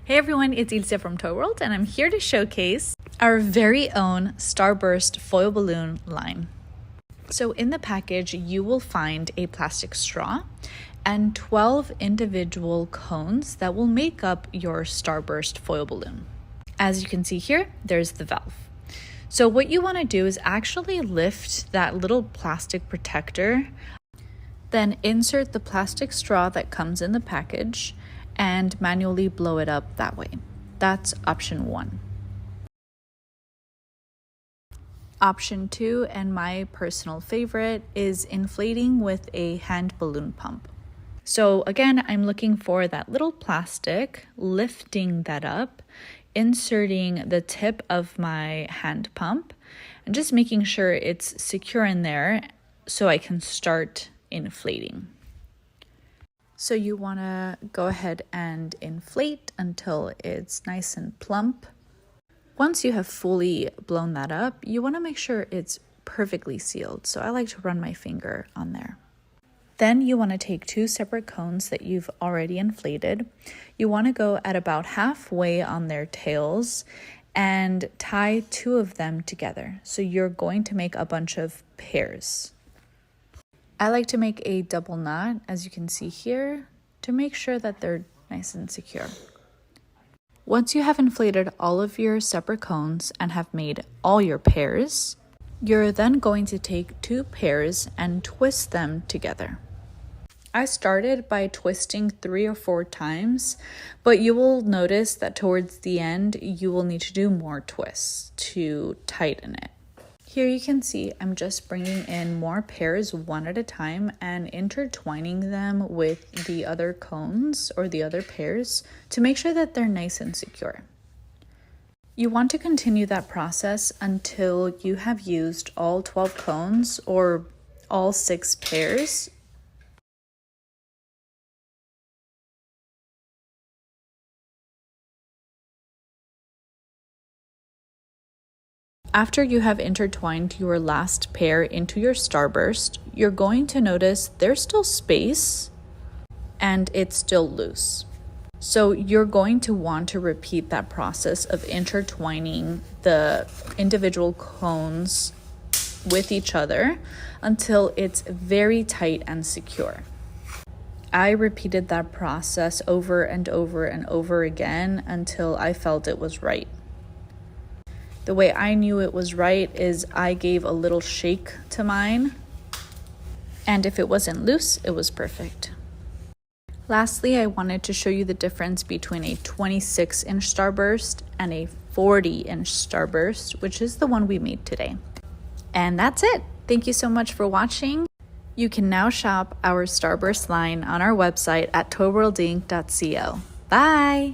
Hey everyone, it's Ilse from Toy World, and I'm here to showcase our very own Starburst foil balloon line. So in the package, you will find a plastic straw and 12 individual cones that will make up your Starburst foil balloon. As you can see here, there's the valve. So what you want to do is actually lift that little plastic protector, then insert the plastic straw that comes in the package and manually blow it up that way. That's option 1. Option 2, and my personal favorite, is inflating with a hand balloon pump. So again, I'm looking for that little plastic, lifting that up, inserting the tip of my hand pump, and just making sure it's secure in there so I can start inflating. So you want to go ahead and inflate until it's nice and plump. Once you have fully blown that up, you want to make sure it's perfectly sealed. So I like to run my finger on there. Then you want to take 2 separate cones that you've already inflated. You want to go at about halfway on their tails and tie 2 of them together. So you're going to make a bunch of pairs. I like to make a double knot, as you can see here, to make sure that they're nice and secure. Once you have inflated all of your separate cones and have made all your pairs, you're then going to take 2 pairs and twist them together. I started by twisting 3 or 4 times, but you will notice that towards the end, you will need to do more twists to tighten it. Here you can see I'm just bringing in more pairs one at a time and intertwining them with the other cones or the other pairs to make sure that they're nice and secure. You want to continue that process until you have used all 12 cones or all 6 pairs. After you have intertwined your last pair into your Starburst, you're going to notice there's still space and it's still loose. So you're going to want to repeat that process of intertwining the individual cones with each other until it's very tight and secure. I repeated that process over and over and over again until I felt it was right. The way I knew it was right is I gave a little shake to mine, and if it wasn't loose, it was perfect. Lastly, I wanted to show you the difference between a 26-inch Starburst and a 40-inch Starburst, which is the one we made today. And that's it. Thank you so much for watching. You can now shop our Starburst line on our website at toyworldinc.co. Bye!